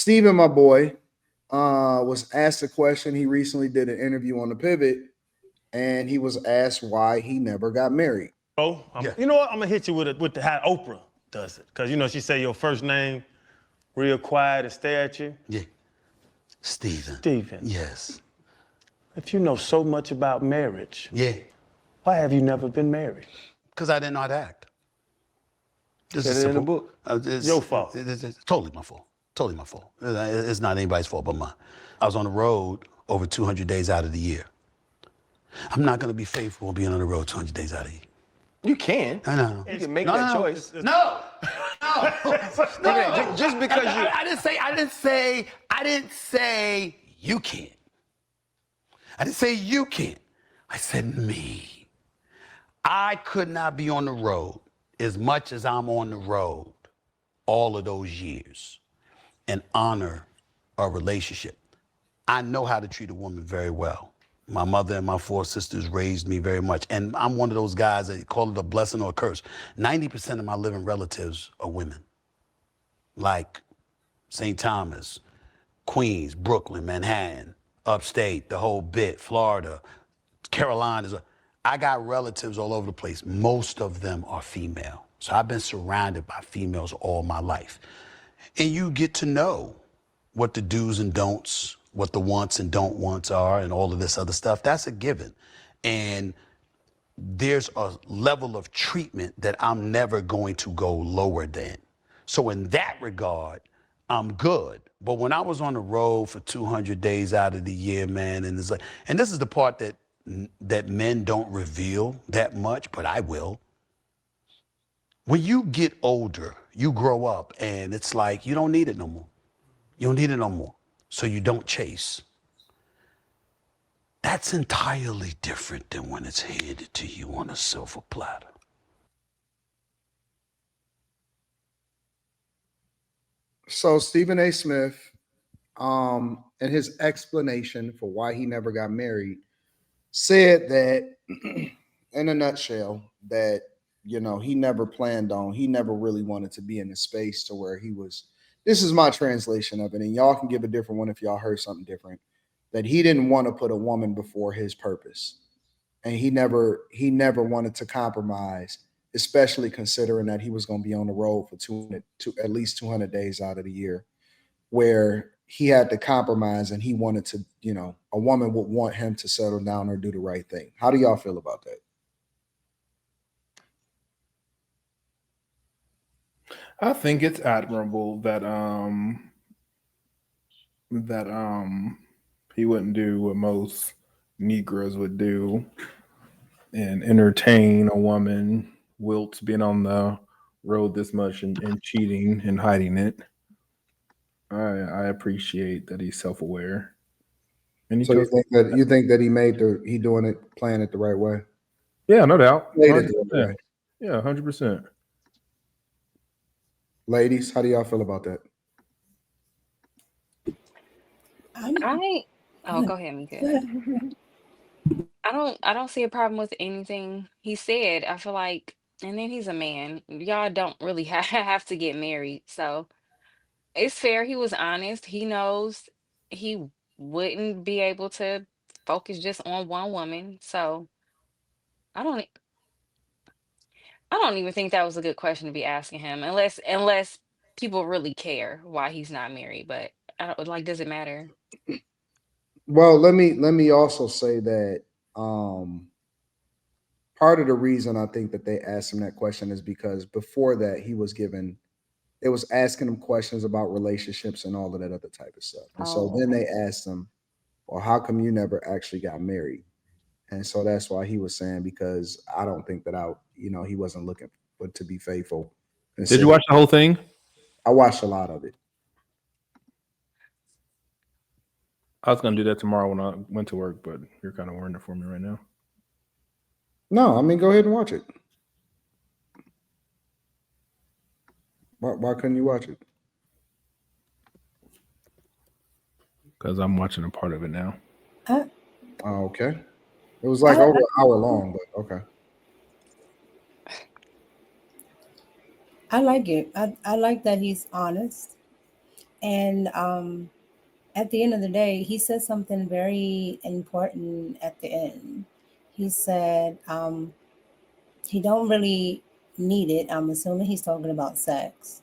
Steven, my boy, was asked a question. He recently did an interview on the Pivot, and he was asked why he never got married. Oh, Yeah. you know what? I'm gonna hit you with the how Oprah does it, cause you know she say your first name real quiet and stare at you. Yeah. Steven. Steven. Yes. If you know so much about marriage, Yeah. why have you never been married? Because I didn't know how to act. This Said is it in the simple. book. It's Your fault. It's totally my fault. Totally my fault. It's not anybody's fault but mine. I was on the road over 200 days out of the year. I'm not going to be faithful being on the road 200 days out of the year. You can. I know. You can make that choice. No. No. Just because you. I didn't say you can't. I didn't say you can't. I said me. I could not be on the road as much as I'm on the road all of those years and honor a relationship. I know how to treat a woman very well. My mother and my 4 sisters raised me very much. And I'm one of those guys that call it a blessing or a curse. 90% of my living relatives are women. Like St. Thomas, Queens, Brooklyn, Manhattan, upstate, the whole bit, Florida, Carolinas. I got relatives all over the place. Most of them are female. So I've been surrounded by females all my life. And you get to know what the do's and don'ts, what the wants and don't wants are, and all of this other stuff. That's a given. And there's a level of treatment that I'm never going to go lower than. So in that regard, I'm good. But when I was on the road for 200 days out of the year, man, and it's like, and this is the part that men don't reveal that much, but I will. When you get older, you grow up, and it's like you don't need it no more. You don't need it no more. So you don't chase. That's entirely different than when it's handed to you on a silver platter. So Stephen A. Smith, in his explanation for why he never got married, said that, in a nutshell, that he never planned on, he never really wanted to be in a space to where he was. This is my translation of it, and y'all can give a different one if y'all heard something different. That he didn't want to put a woman before his purpose, and he never wanted to compromise, especially considering that he was going to be on the road for at least 200 days out of the year, where he had to compromise, and he wanted to, a woman would want him to settle down or do the right thing. How do y'all feel about that? I think it's admirable that he wouldn't do what most Negroes would do and entertain a woman whilst being on the road this much and cheating and hiding it. I appreciate that he's self-aware. And So you think that he playing it the right way? Yeah, no doubt. Played it the right way. Yeah, 100%. Ladies, how do y'all feel about that? Go ahead, Mika. I don't see a problem with anything he said. I feel like, and then he's a man. Y'all don't really have to get married. So it's fair. He was honest. He knows he wouldn't be able to focus just on one woman. So I don't e- I don't even think that was a good question to be asking him, unless people really care why he's not married. But I don't like, does it matter? Well, let me also say that part of the reason I think that they asked him that question is because before that it was asking him questions about relationships and all of that other type of stuff. And so then they asked him, well, how come you never actually got married? And so that's why he was saying, because I don't think that he wasn't looking for to be faithful. Did you watch the whole thing? I watched a lot of it. I was going to do that tomorrow when I went to work, but you're kind of ruining it for me right now. No, I mean, go ahead and watch it. Why couldn't you watch it? Because I'm watching a part of it now. Oh, okay. It was like over an hour long, but okay. I like it. I like that he's honest. And at the end of the day, he said something very important at the end. He said he don't really need it. I'm assuming he's talking about sex,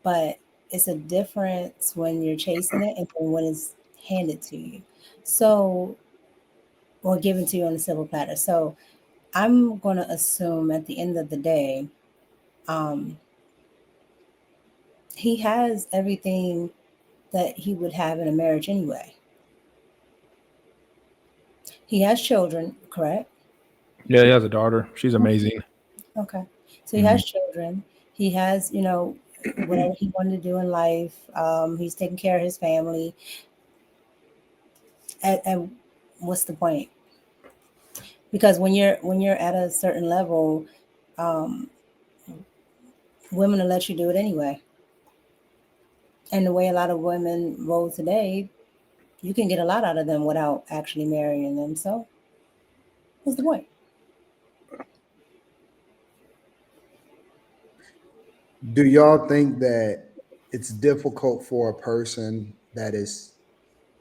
but it's a difference when you're chasing it and then when it's handed to you. So, or given to you on a silver platter. So, I'm going to assume at the end of the day, um, he has everything that he would have in a marriage anyway. He has children, correct? Yeah, he has a daughter. She's amazing. Okay. So he Mhm. has children. He has, whatever he wanted to do in life. He's taking care of his family. And what's the point? Because when you're at a certain level, um, women will let you do it anyway. And the way a lot of women roll today, you can get a lot out of them without actually marrying them. So what's the point? Do y'all think that it's difficult for a person that is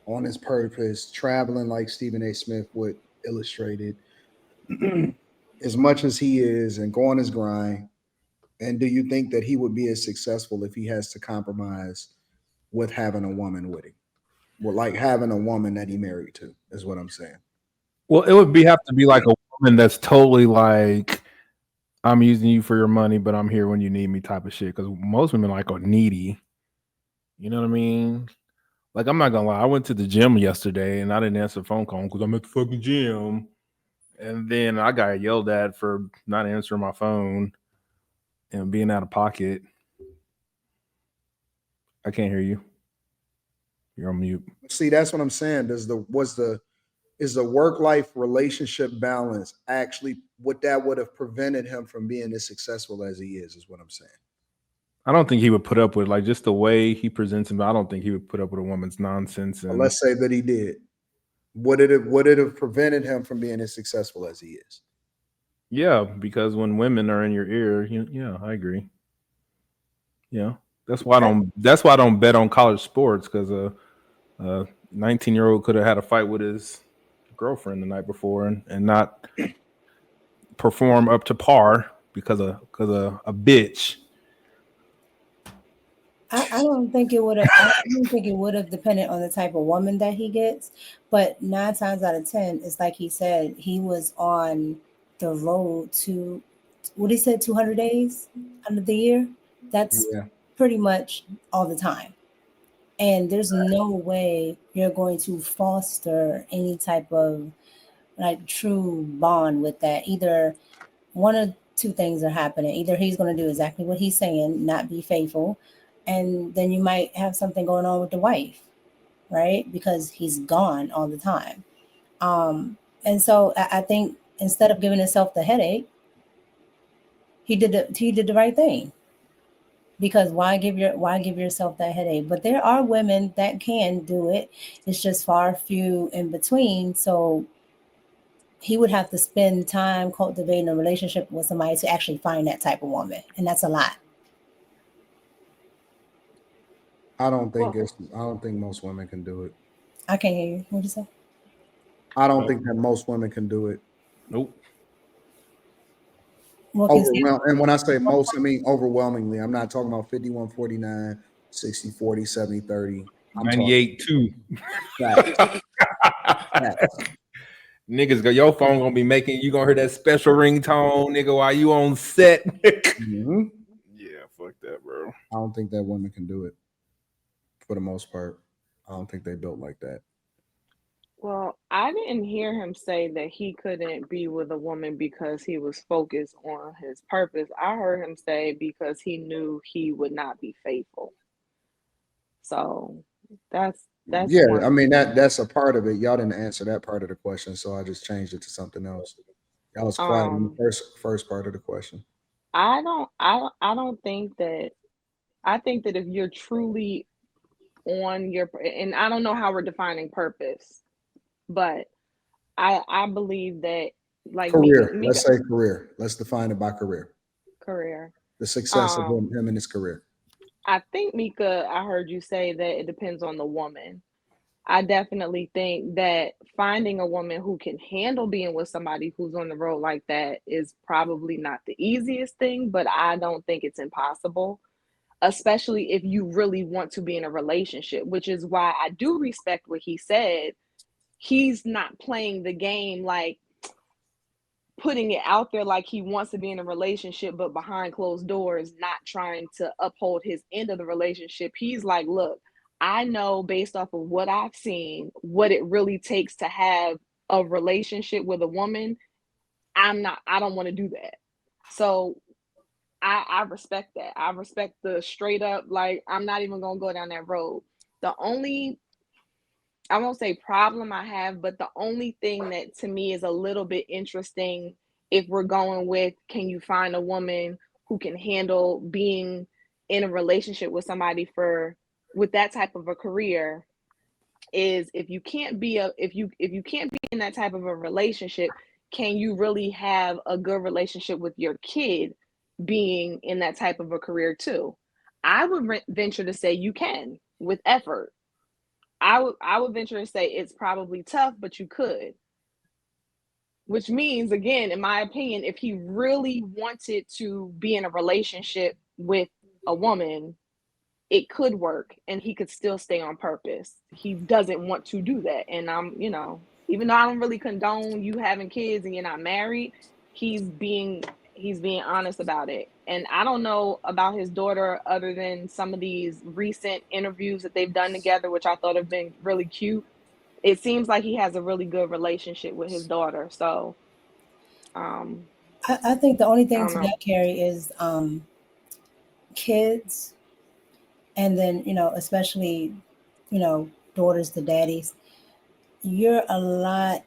on his purpose, traveling like Stephen A. Smith would illustrated, as much as he is, and go on his grind? And do you think that he would be as successful if he has to compromise with having a woman with him? Well, like having a woman that he married to, is what I'm saying. Well, it would be have to be like a woman that's totally like, I'm using you for your money, but I'm here when you need me type of shit. Because most women like are needy. You know what I mean? Like, I'm not gonna lie. I went to the gym yesterday and I didn't answer the phone call because I'm at the fucking gym. And then I got yelled at for not answering my phone and being out of pocket. I can't hear you. You're on mute. See, that's what I'm saying. Is the work life relationship balance actually what that would have prevented him from being as successful as he is what I'm saying. I don't think he would put up with like just the way he presents him. I don't think he would put up with a woman's nonsense. But And let's say that he did. Would it have prevented him from being as successful as he is? yeah, because when women are in your ear, yeah, I agree. Yeah, that's why I don't. That's why I don't bet on college sports because a 19-year-old could have had a fight with his girlfriend the night before and not perform up to par because of a bitch. I don't think it would have. I don't think it would have depended on the type of woman that he gets. But 9 times out of 10, it's like he said, he was on the road to what he said, 200 days out of the year. That's Yeah. pretty much all the time. And there's no way you're going to foster any type of like true bond with that. Either one of two things are happening. Either he's going to do exactly what he's saying, not be faithful, and then you might have something going on with the wife, right? Because he's gone all the time. Um, and so I think instead of giving himself the headache, he did the right thing. Because why give yourself that headache? But there are women that can do it. It's just far few in between. So he would have to spend time cultivating a relationship with somebody to actually find that type of woman, and that's a lot. I don't think most women can do it. I can't hear you. What you say? I don't think that most women can do it. Nope. What can Overwhelm and when I say most, I mean overwhelmingly. I'm not talking about 51-49, 60-40, 70-30. I'm talking 98 too. facts. Facts. Niggas go, your phone gonna be making you gonna hear that special ringtone, nigga, while you on set. Mhm. Yeah, fuck that, bro. I don't think that women can do it for the most part. I don't think they built like that. Well, I didn't hear him say that he couldn't be with a woman because he was focused on his purpose. I heard him say because he knew he would not be faithful. So that's Yeah, I one mean thing. that's a part of it. Y'all didn't answer that part of the question, so I just changed it to something else. Y'all was quiet in the Um, first part of the question. I don't think that I think that if you're truly on your and I don't know how we're defining purpose, but I believe that like Career. Mika Let's say career. Let's define it by career. career. The success of Um him in his career. I think, Mika, I heard you say that it depends on the woman. I definitely think that finding a woman who can handle being with somebody who's on the road like that is probably not the easiest thing, but I don't think it's impossible, especially if you really want to be in a relationship, which is why I do respect what he said. He's not playing the game like putting it out there like he wants to be in a relationship, but behind closed doors, not trying to uphold his end of the relationship. He's like, look, I know based off of what I've seen, what it really takes to have a relationship with a woman. I don't want to do that. So I respect that. I respect the straight up, like, I'm not even gonna go down that road. The only, I won't say problem I have, but the only thing that to me is a little bit interesting, if we're going with, can you find a woman who can handle being in a relationship with somebody for with that type of a career, is if you can't be a if you can't be in that type of a relationship, can you really have a good relationship with your kid being in that type of a career too? I would venture to say you can with effort. I would venture to say it's probably tough, but you could. Which means, again, in my opinion, if he really wanted to be in a relationship with a woman, it could work and he could still stay on purpose. He doesn't want to do that. And even though I don't really condone you having kids and you're not married, he's being honest about it. And I don't know about his daughter other than some of these recent interviews that they've done together, which I thought have been really cute. It seems like he has a really good relationship with his daughter. So I think the only I thing don't to know. that, Carrie, is kids, and then especially daughters to daddies. You're a lot.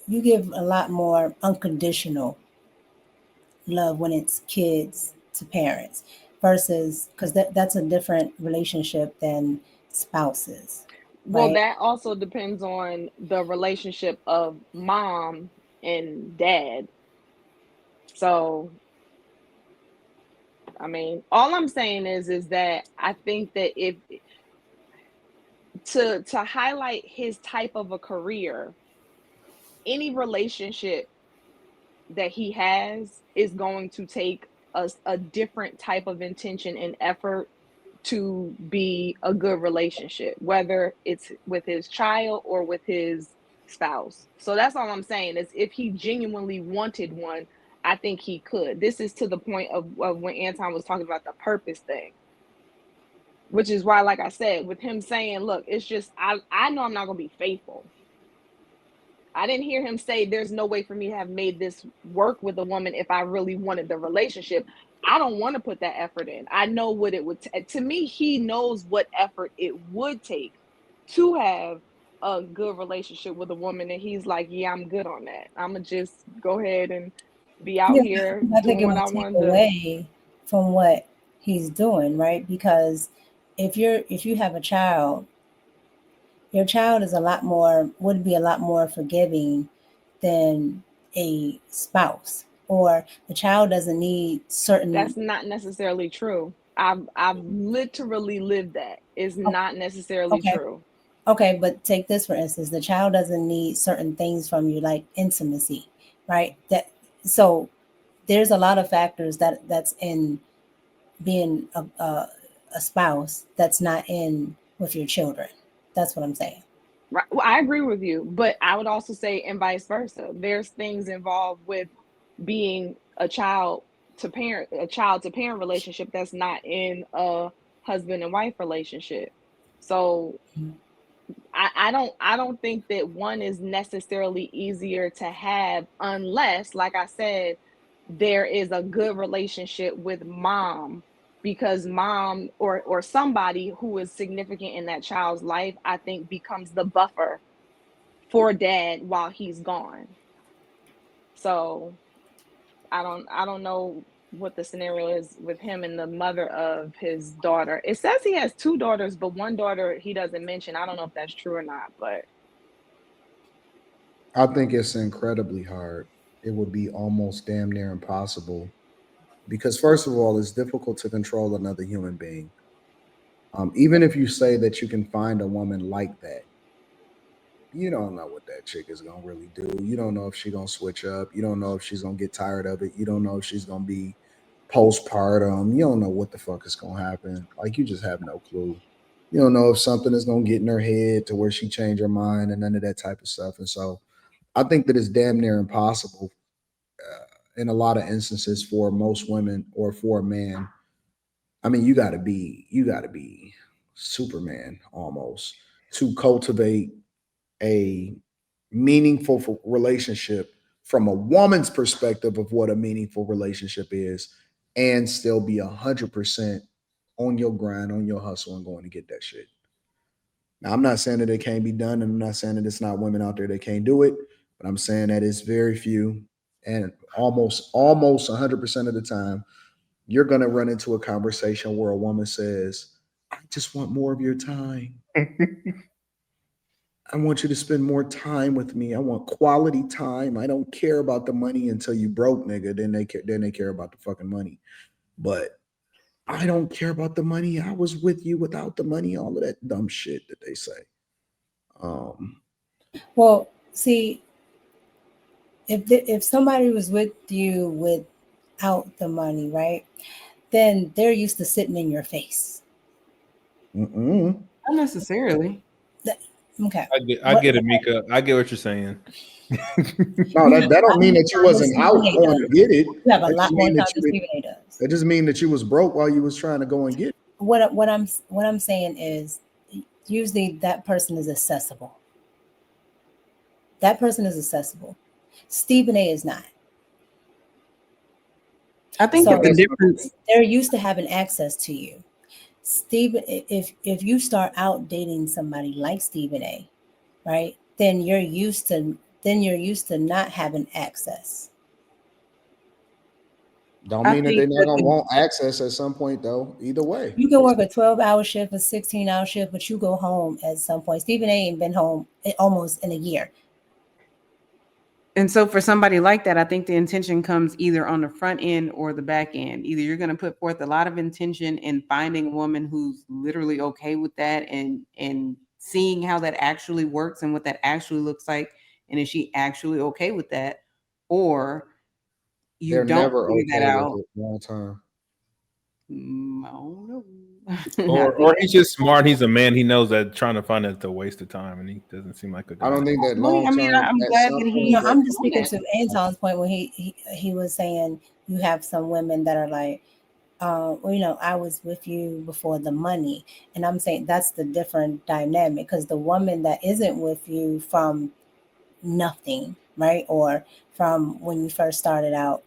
You give a lot more unconditional love when it's kids to parents versus because that's a different relationship than spouses, Well, right? that also depends on the relationship of mom and dad. So, I mean, all I'm saying is that I think that if to highlight his type of a career, any relationship that he has is going to take a different type of intention and effort to be a good relationship, whether it's with his child or with his spouse. So that's all I'm saying is if he genuinely wanted one, I think he could. This is to the point of when Anton was talking about the purpose thing, which is why, like I said, with him saying, look, it's just, I know I'm not going to be faithful. I didn't hear him say there's no way for me to have made this work with a woman if I really wanted the relationship. I don't want to put that effort in. I know what it would to me, he knows what effort it would take to have a good relationship with a woman, and he's like, yeah, I'm good on that. I'm gonna just go ahead and be out Yeah, here I think doing it what will I take want to do. away from what he's doing, right? Because if you have a child, your child is a lot more would be a lot more forgiving than a spouse, or the child doesn't need certain. That's not necessarily true. I've literally lived that. It's not necessarily Okay. true. Okay, but take this for instance: the child doesn't need certain things from you, like intimacy, right? So there's a lot of factors that's in being a spouse that's not in with your children. That's what I'm saying. Right. Well, I agree with you, but I would also say, and vice versa. There's things involved with being a child to parent relationship that's not in a husband and wife relationship. So I don't think that one is necessarily easier to have unless, like I said, there is a good relationship with mom, because mom or somebody who is significant in that child's life, I think becomes the buffer for dad while he's gone. So I don't know what the scenario is with him and the mother of his daughter. It says he has two daughters, but one daughter he doesn't mention. I don't know if that's true or not, but I think it's incredibly hard. It would be almost damn near impossible Because first of all, it's difficult to control another human being. Even if you say that you can find a woman like that, you don't know what that chick is gonna really do. You don't know if she's gonna switch up. You don't know if she's gonna get tired of it. You don't know if she's gonna be postpartum. You don't know what the fuck is gonna happen. Like you just have no clue. You don't know if something is gonna get in her head to where she change her mind and none of that type of stuff. And so I think that it's damn near impossible in a lot of instances for most women or for a man. I mean, you got to be Superman almost to cultivate a meaningful relationship from a woman's perspective of what a meaningful relationship is, and still be 100% on your grind, on your hustle, and going to get that shit. Now, I'm not saying that it can't be done, and I'm not saying that it's not women out there that can't do it, but I'm saying that it's very few, and almost 100% of the time, you're gonna run into a conversation where a woman says, "I just want more of your time. I want you to spend more time with me. I want quality time. I don't care about the money until you broke, nigga. Then they care about the fucking money. But I don't care about the money. I was with you without the money. All of that dumb shit that they say. Um, Well, see, if somebody was with you without the money, right? Then they're used to sitting in your face. mm-mm. Not necessarily. Okay. I get it, Mika. I get what you're saying. No, that don't mean that you wasn't out Stephen A. going to get it. You have a That lot just more mean time that than Stephen A. does. that just mean that you was broke while you was trying to go and get it. What I'm saying is, usually that person is accessible. That person is accessible. Stephen A. is not. I think So it's a difference. they're used to having access to you. Stephen, if you start out dating somebody like Stephen A., right, then you're used to not having access. Don't I mean that they're think not that gonna the, want access at some point though. Either way. You can work a 12-hour shift, a 16-hour shift, but you go home at some point. Stephen A. ain't been home almost in a year. and so for somebody like that, I think the intention comes either on the front end or the back end. Either you're going to put forth a lot of intention in finding a woman who's literally okay with that and seeing how that actually works and what that actually looks like, and is she actually okay with that, or you They're don't never figure that okay with out. it long term. I don't know. I think Or he's just smart. He's a man. He knows that trying to find it's a waste of time, and he doesn't seem like a I guy. don't think that Well, long I mean, term I'm at glad some that point. No, he's I'm just on speaking that. to Anton's point when he was saying you have some women that are like, well, I was with you before the money, and I'm saying that's the different dynamic because the woman that isn't with you from nothing, right, or from when you first started out,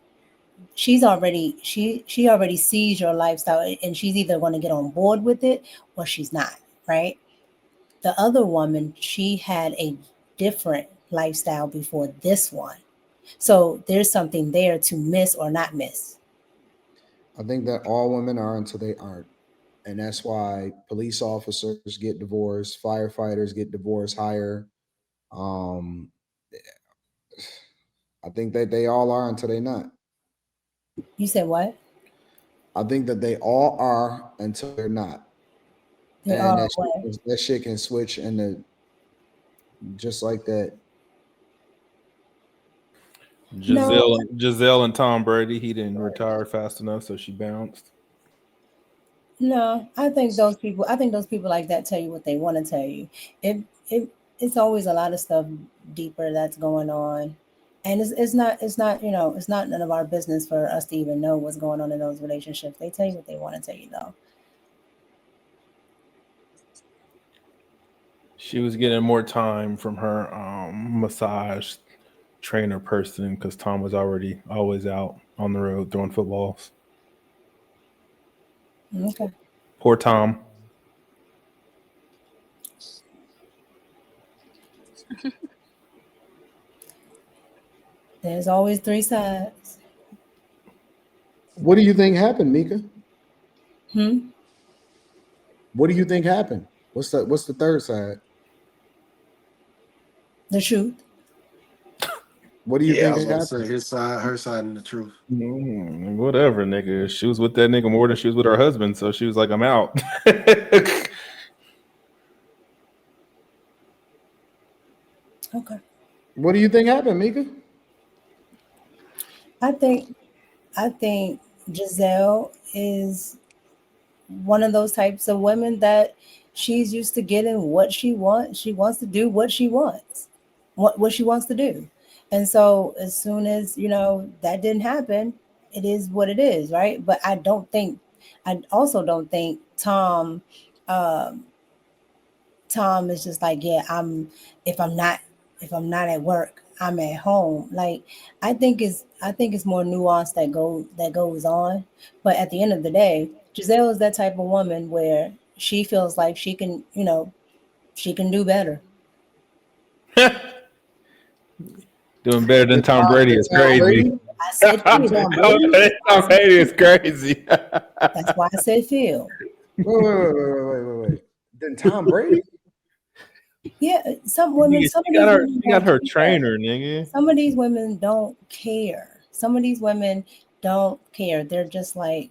she already sees your lifestyle, and she's either going to get on board with it or she's not, right? The other woman, she had a different lifestyle before this one. So there's something there to miss or not miss. I think that all women are until they aren't. And that's why police officers get divorced, firefighters get divorced higher. Um, I think that they all are until they're not. You said what? I think that they all are until they're not. They And are what? that shit can switch into just like that. No, Giselle and Tom Brady. He didn't retire fast enough, so she bounced. no. I think those people like that tell you what they want to tell you. It's always a lot of stuff deeper that's going on. And it's not none of our business for us to even know what's going on in those relationships. They tell you what they want to tell you though. She was getting more time from her massage trainer person because Tom was already always out on the road throwing footballs. Okay. Poor Tom. There's always three sides. What do you think happened, Mika? Hmm. What do you think happened? What's the third side? The truth. What do you Yeah, I think was gonna happened? say his side, her side, and the truth. Whatever, nigga. She was with that nigga more than she was with her husband, so she was like, "I'm out." Okay. What do you think happened, Mika? I think Giselle is one of those types of women that she's used to getting what she wants. She wants to do what she wants, what she wants to do. And so as soon as, that didn't happen, it is what it is, right? But I also don't think um, Tom is just like, yeah, if I'm not if I'm not at work, I'm at home. Like I think it's more nuance that goes on. But at the end of the day, Giselle is that type of woman where she feels like she can do better. Doing better than Tom Brady Did is Tom crazy. Brady? I said Did feel. Tom Brady? Tom Brady is crazy. That's why I said feel. Wait. Then Tom Brady? Yeah, some women, some of She got these her. women She got don't her care. trainer, nigga. Some of these women don't care. Some of these women don't care. They're just like,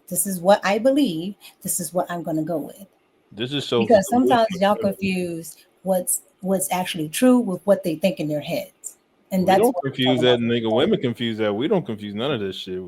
this is what I believe. This is what I'm going to go with. This just shows Because us the sometimes y'all wisdom. confuse what's actually true with what they think in their heads, and We that's don't what I'm confuse talking that, about. nigga. Women confuse that. We don't confuse none of this shit.